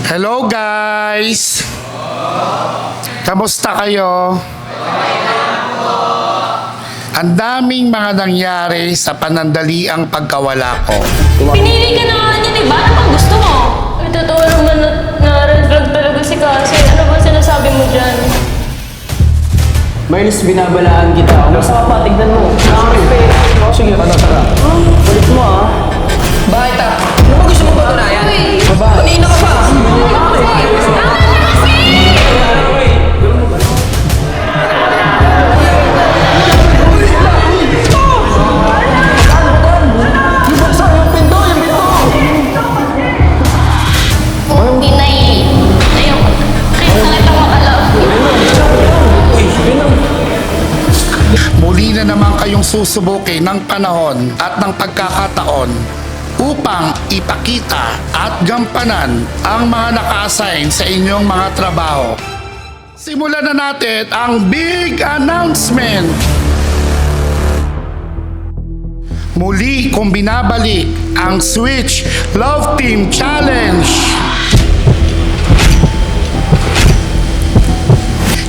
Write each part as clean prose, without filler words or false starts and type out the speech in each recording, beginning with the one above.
Hello guys! Kamusta kayo? Ang daming mga nangyari sa panandaliang pagkawala ko. Pinili ka na nga niya, di ba? Ano bang gusto mo? Ay, totoo naman na red flag talaga si Cassie. Ano ba sinasabi mo dyan? Miles, binabalaan kita. Basta pa, tignan mo. Sige, ano, tara. Balik mo, ah. Bakit ah? Ano ba gusto mo patunayan? Kanina ka pa! Inay, ayaw na kitang makalaw. Muli na naman kayong susubukin ng panahon at ng pagkakataon upang ipakita at gampanan ang mga naka-assign sa inyong mga trabaho. Simulan na natin ang big announcement! Muli kong binabalik ang Switch Love Team Challenge!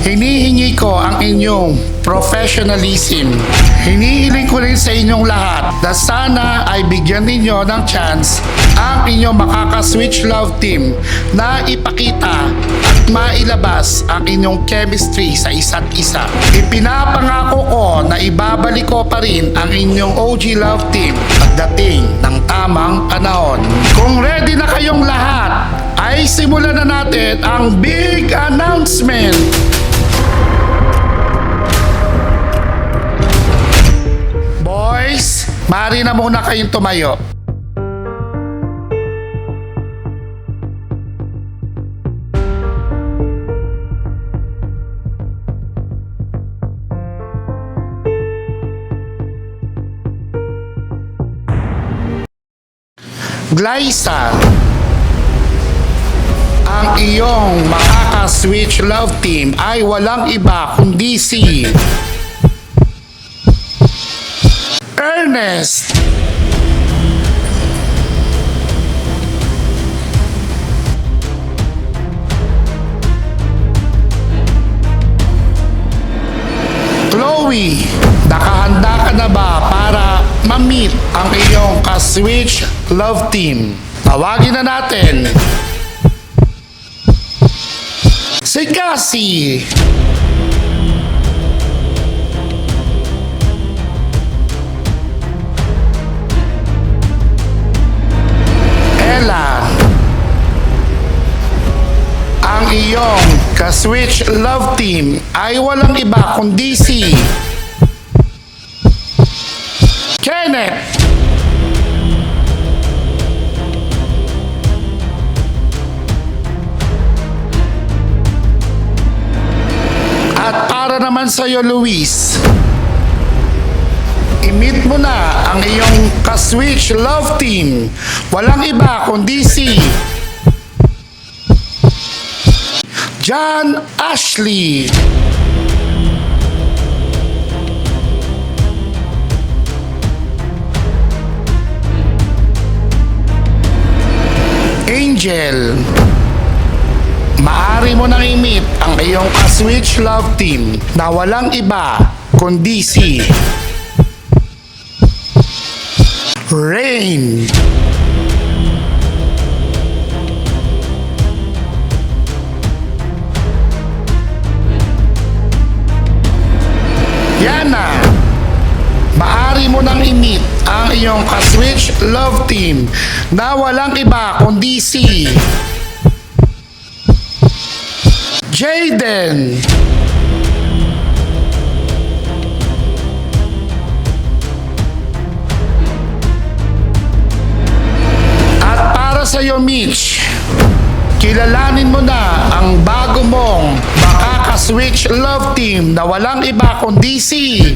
Hinihingi ko ang inyong professionalism. Hinihiling ko rin sa inyong lahat na sana ay bigyan ninyo ng chance ang inyong makaka-Switch Love Team na ipakita at mailabas ang inyong chemistry sa isa't isa. Ipinapangako ko na ibabalik ko pa rin ang inyong OG Love Team pagdating ng tamang panahon. Kung ready na kayong lahat, ay simulan na natin ang big announcement! Boys, maaari na muna kayong tumayo. Glyza, ang iyong makaka-Switch Love Team ay walang iba kundi si Ernest, Chloe, nakahanda ka na ba para ma-meet ang iyong ka-Switch Love Team? Tawagin na natin si Cassie. Ella, ang iyong ka-Switch Love Team ay walang iba kundi si Kenneth. At para naman sa iyo, Luis, i-meet mo na ang iyong ka-Switch Love Team. Walang iba kundi si John Ashley. Angel, maaari mo nang i-meet ang iyong ka-Switch Love Team na walang iba kundi si Rain. Yana, maaari mo nang i-meet ang iyong ka-Switch Love Team na walang iba kundi si Jaden. At para sa iyo, Mitch, kilalanin mo na ang bago mong makaka-Switch Love Team na walang iba kundi si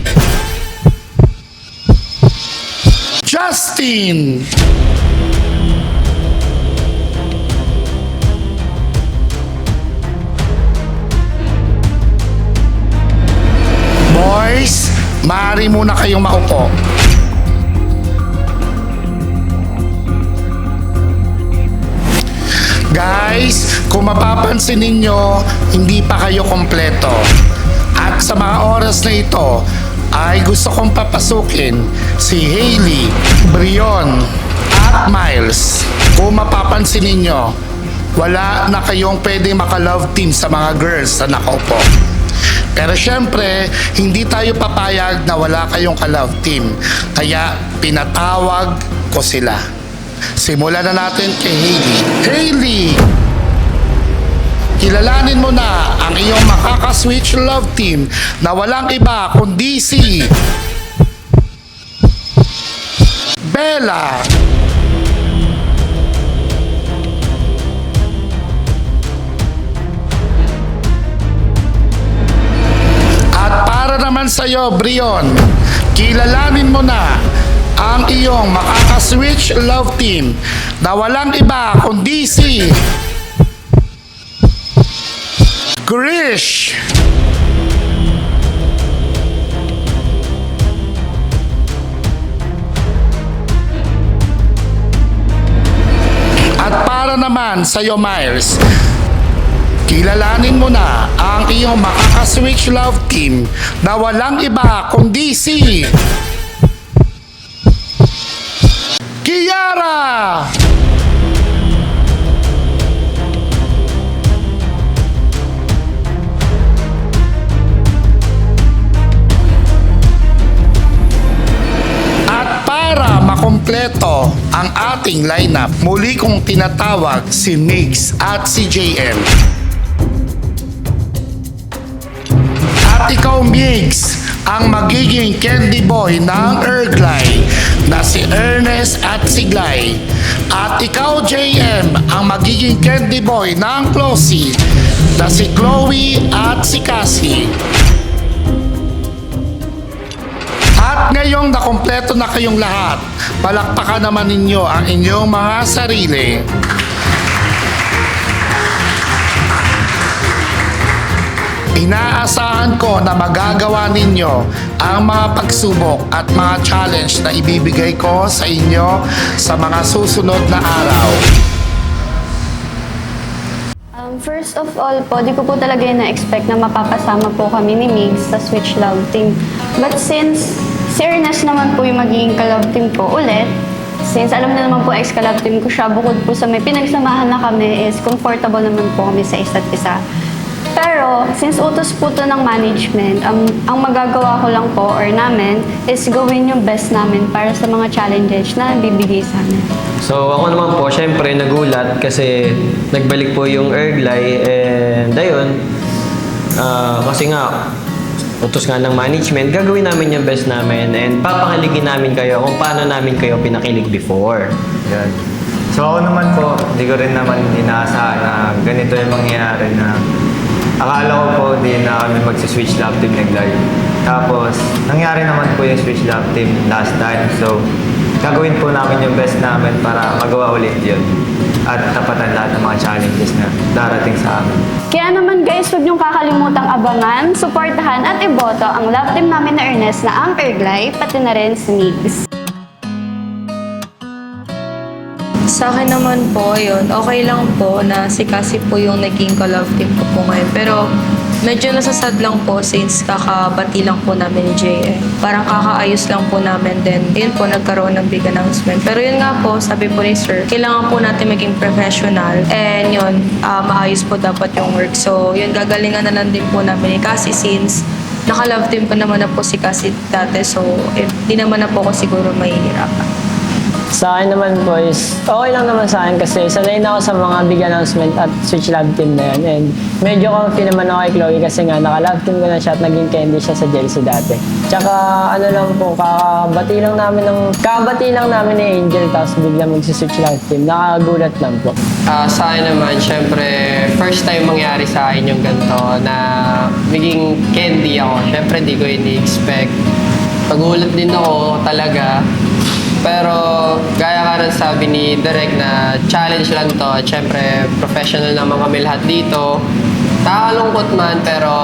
Justin. Boys, maaari muna kayong maupo. Kung mapapansin ninyo, hindi pa kayo kompleto. At sa mga oras na ito, ay gusto kong papasukin si Hailey, Brion, at Miles. Kung mapapansin ninyo, wala na kayong pwede maka-love team sa mga girls na nakaupo. Pero syempre, hindi tayo papayag na wala kayong ka-love team. Kaya pinatawag ko sila. Simulan na natin kay Hailey. Hailey! Kilalanin mo na ang iyong makaka-switch love team na walang iba kundi si Bella. At para naman sa'yo, Brion, kilalanin mo na ang iyong makaka-switch love team na walang iba kundi si Krish. At para naman sa'yo, Myers, kilalanin mo na ang iyong makaka-switch love team na walang iba kundi si Kiara. At para makompleto ang ating lineup, muli kong tinatawag si Migs at si JM. At ikaw, Migs, ang magiging candy boy ng Erglay na si Ernest at si Glay. At ikaw, JM, ang magiging candy boy ng Closey na si Chloe at si Cassie. At ngayong nakompleto na kayong lahat, palakpakan naman ninyo ang inyong mga sarili. Inaasahan ko na magagawa ninyo ang mga pagsubok at mga challenge na ibibigay ko sa inyo sa mga susunod na araw. First of all po, di ko po talaga na-expect na mapapasama po kami ni Migs sa Switch Love Team. But since si Ernest naman po yung magiging ka-love team ko ulit, since alam na naman po ex-ka-love team ko siya, bukod po sa may pinagsamahan na kami is comfortable naman po kami sa isa't isa. Pero, since utos po to ng management, ang magagawa ko lang po or namin is gawin yung best namin para sa mga challenges na bibigay sa amin. So ako naman po, syempre nagulat kasi nagbalik po yung Erglay and ayun, kasi nga, utos nga ng management, gagawin namin yung best namin and papakiligin namin kayo kung paano namin kayo pinakilig before. Yan. So ako naman po, hindi ko rin naman inaasahan na ganito yung mangyayari na akala ko po di na kami magsi-switch love team nag-live. Tapos, nangyari naman po yung switch love team last time. So, gagawin po namin yung best namin para magawa ulit yun. At tapatan lahat ng mga challenges na darating sa amin. Kaya naman guys, huwag niyong kakalimutang abangan, suportahan at iboto ang love team namin na Ernest na ang Erglay, pati na rin si Migs. Sa akin naman po, yun, okay lang po na si Cassie po yung naging ka-love team ko po ngayon. Pero medyo nasasad lang po since kakabati lang po namin ni JM. Parang kakaayos lang po namin din. Yun po, nagkaroon ng big announcement. Pero yun nga po, sabi po ni Sir, kailangan po natin maging professional. And yun, maayos po dapat yung work. So yun, gagalingan na lang din po namin ni Cassie since naka-love team pa naman na po si Cassie dati. So hindi naman na po ako siguro mahihirapan. Sa akin naman po is, okay lang naman sa akin kasi sanay na ako sa mga big announcement at Switch Love Team na yun. And medyo comfy naman ako kay Chloe kasi nga naka-love team ko na siya at naging candy siya sa Chelsea dati. Tsaka ano lang po, kakabati lang namin ni Angel tapos bigla magsi-Switch Love Team. Nakagulat lang po. Sa akin naman, syempre, first time mangyari sa akin yung ganito na naging candy ako. Syempre, di ko ini-expect. Nagulat din ako talaga. Pero gaya ka rin sabi ni Derek na challenge lang to at syempre professional naman kami lahat dito. Nakakalungkot man pero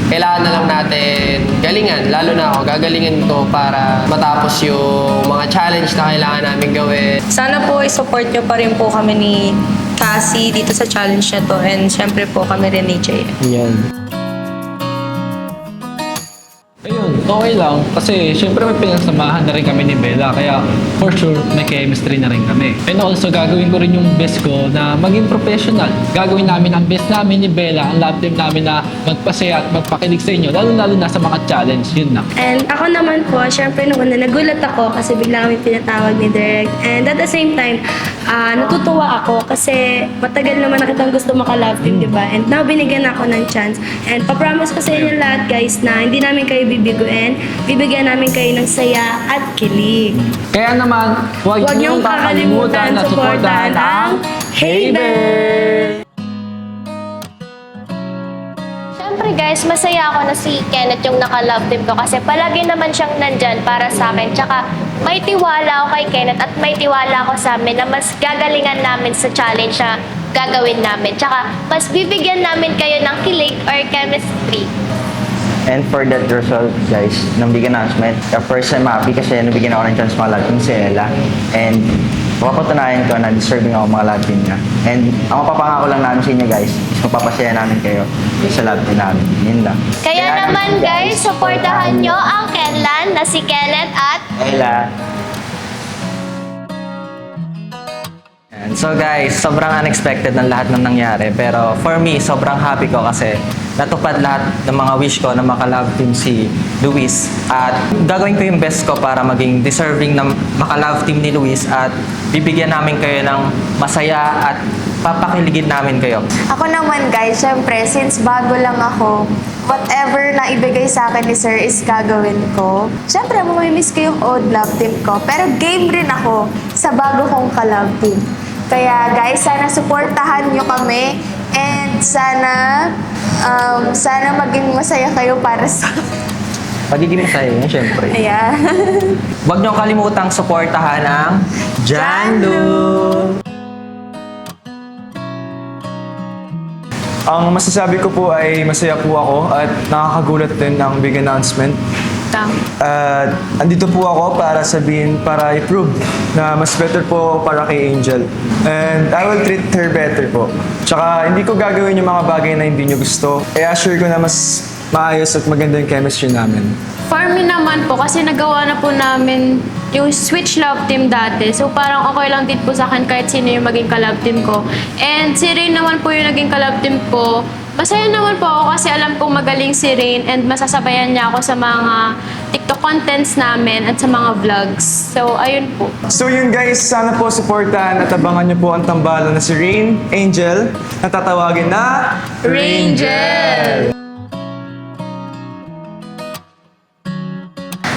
kailangan na lang natin galingan. Lalo na ako, gagalingan ko para matapos yung mga challenge na kailangan namin gawin. Sana po i-support nyo pa rin po kami ni Cassie dito sa challenge na to, and syempre po kami rin ni Jay. Yan. Ayun, okay lang. Kasi syempre may pinagsamahan na rin kami ni Bella. Kaya for sure may chemistry na rin kami. And also gagawin ko rin yung best ko na maging professional. Gagawin namin ang best namin ni Bella, ang love team namin na magpasaya at magpakilig sa inyo. Lalo-lalo na sa mga challenge. Yun na. And ako naman po, syempre noong una nagulat ako kasi bigla kami pinatawag ni Direk. And at the same time, natutuwa ako kasi matagal naman na kitang gusto maka-love team, di ba? And now binigyan ako ng chance. And papromise ko sa inyo lahat guys na hindi namin kayo bibiguin. Bibigyan namin kayo ng saya at kilig. Kaya naman, huwag niyong kakalimutan na suportahan ang Haber! Siyempre guys, masaya ako na si Kenneth yung naka-love team ko kasi palagi naman siyang nandyan para sa akin. Tsaka may tiwala ako kay Kenneth at may tiwala ako sa amin na mas gagalingan namin sa challenge na gagawin namin. Tsaka mas bibigyan namin kayo ng kilig or chemistry. And for that result, guys, ng big announcement, the first I'm happy kasi nabigyan ako ng chance mga love team si Ella. And mapapatunayan ko na deserving ako mga love team niya. And ang mapapangako lang namin sa inyo, guys, is mapapasaya namin kayo sa love team namin. Yun lang. Kaya naman guys, supportahan nyo ang Kenlan na si Kenneth at Ella. So guys, sobrang unexpected ng lahat ng nangyari. Pero for me, sobrang happy ko kasi natupad lahat ng mga wish ko na maka-love team si Luis. At gagawin ko yung best ko para maging deserving na maka-love team ni Luis. At bibigyan namin kayo ng masaya at papakiligin namin kayo. Ako naman guys, syempre, since bago lang ako, whatever na ibigay sa akin ni Sir is gagawin ko. Syempre, mamimiss ko yung old love team ko. Pero game rin ako sa bago kong ka-love team. Kaya guys, sana supportahan nyo kami and sana maging masaya kayo para sa... Pagiging masaya yun, syempre. Ayan. Huwag niyo kalimutang suportahan ang Janlu! Ang masasabi ko po ay masaya po ako at nakakagulat din ng big announcement. Andito po ako para sabihin, para i-prove na mas better po para kay Angel. And I will treat her better po. Tsaka hindi ko gagawin yung mga bagay na hindi nyo gusto. I-assure ko na mas maayos at maganda yung chemistry namin. For me naman po, kasi nagawa na po namin yung Switch Love Team dati. So parang okay lang din po sa akin kahit sino yung maging ka-love team ko. And si Rain naman po yung naging ka-love team ko. Masaya naman po ako kasi alam kong magaling si Rain and masasabayan niya ako sa mga TikTok contents namin at sa mga vlogs. So ayun po. So yun guys, sana po supportahan at abangan nyo po ang tambalan na si Rain Angel na tatawagin na Rangel!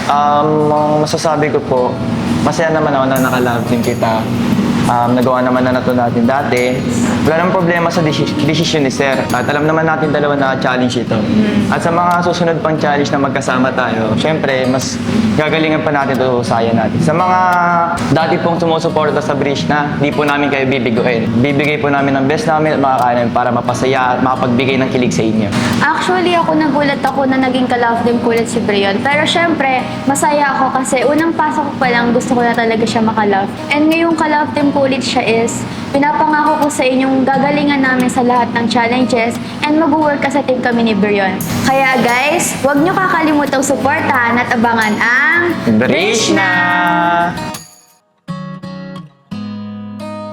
Ang masasabi ko po, masaya naman ako na naka-love team kita. Nagawa naman na nato natin dati. Wala namang problema sa decision ni Sir. At alam naman natin dalawa na challenge ito. At sa mga susunod pang challenge na magkasama tayo, syempre, mas gagalingan pa natin ito, saya natin. Sa mga dati pong sumusuporta sa Bridge na, di po namin kayo bibiguin. Bibigay po namin ang best namin at makakain para mapasaya at makapagbigay ng kilig sa inyo. Actually, ako nagulat ako na naging ka-love team ko ulit si Brion. Pero syempre, masaya ako kasi unang pasok ko pa lang gusto ko na talaga siya maka-love. And ngayong ka-love team ko ulit siya is, pinapangako ko sa inyong gagalingan namin sa lahat ng challenges and mag-work as a team kami ni Brion. Kaya guys, huwag nyo kakalimutang suportahan at abangan ang Bridge na!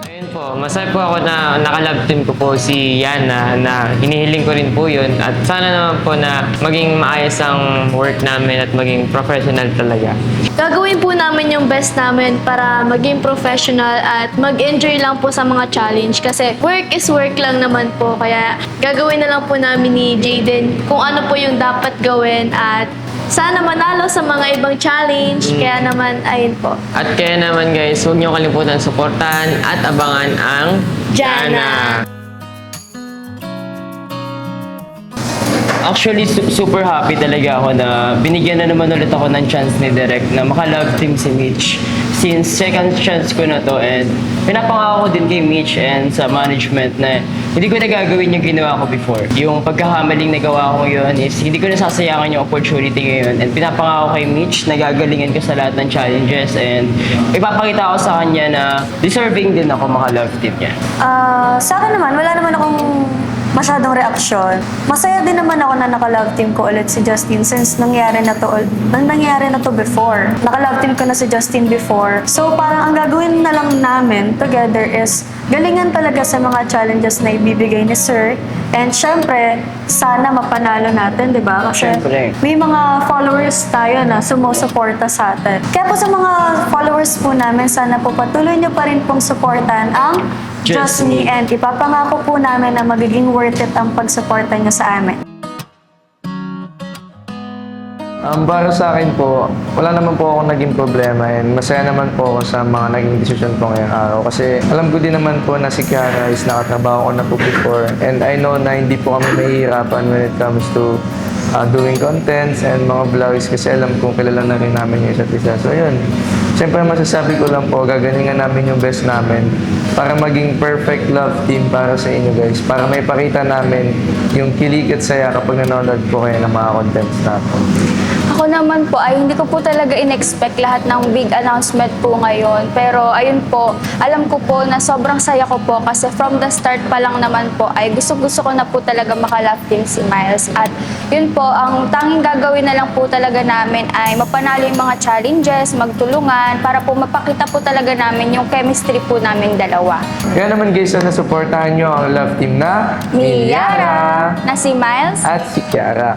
Ayun po, masaya po ako na naka-love team ko po si Yana na hinihiling ko rin po yun at sana naman po na maging maayos ang work namin at maging professional talaga. Gagawin po namin yung best namin para maging professional at mag-enjoy lang po sa mga challenge kasi work is work lang naman po. Kaya gagawin na lang po namin ni Jaden kung ano po yung dapat gawin at sana manalo sa mga ibang challenge. Kaya naman, ayun po. At kaya naman guys, huwag niyo kalimutan suportahan at abangan ang Jana. Actually, super happy talaga ako na binigyan na naman ulit ako ng chance ni Direk na maka-love team si Mitch. Since second chance ko na to, and pinapangako ko din kay Mitch and sa management na hindi ko na gagawin yung ginawa ko before. Yung pagkakamaling nagawa ko yun is hindi ko nasasayangan yung opportunity ngayon, and pinapangako kay Mitch na gagalingan ko sa lahat ng challenges, and ipapakita ko sa kanya na deserving din ako maka-love team niya. Sa akin naman, wala naman akong masyadong reaksyon. Masaya din naman ako na naka-love team ko ulit si Justin since nangyari na to before. Naka-love team ko na si Justin before. So parang ang gagawin na lang namin together is galingan talaga sa mga challenges na ibibigay ni Sir. And syempre, sana mapanalo natin, di ba? Kasi Syempre. may mga followers tayo na sumusuporta sa atin. Kaya po sa mga followers po namin, sana po patuloy nyo pa rin pong supportan ang Just Me, and ipapangako po namin na magiging worth it ang pagsuporta niyo sa amin. Para sa akin po, wala naman po akong naging problema, and masaya naman po ako sa mga naging desisyon po ngayong araw. Kasi alam ko din naman po na si Kiara is nakatrabaho ko na po before, and I know na hindi po kami mahihirapan when it comes to doing contents and mga vlogs, kasi alam kong kilala na rin namin yung isa't isa. So yun, siyempre masasabi ko lang po, gagalingan namin yung best namin para maging perfect love team para sa inyo guys. Para may pakita namin yung kilig at saya kapag nanonood po kayo ng mga contents natin. Ako naman po ay hindi ko po talaga in-expect lahat ng big announcement po ngayon. Pero ayun po, alam ko po na sobrang saya ko po kasi from the start pa lang naman po ay gusto ko na po talaga maka-love team si Miles. At yun po, ang tanging gagawin na lang po talaga namin ay mapanalo yung mga challenges, magtulungan, para po mapakita po talaga namin yung chemistry po namin dalawa. Kaya naman guys, sana supportahan nyo ang love team na Ni Yara, na si Miles, at si Kiara.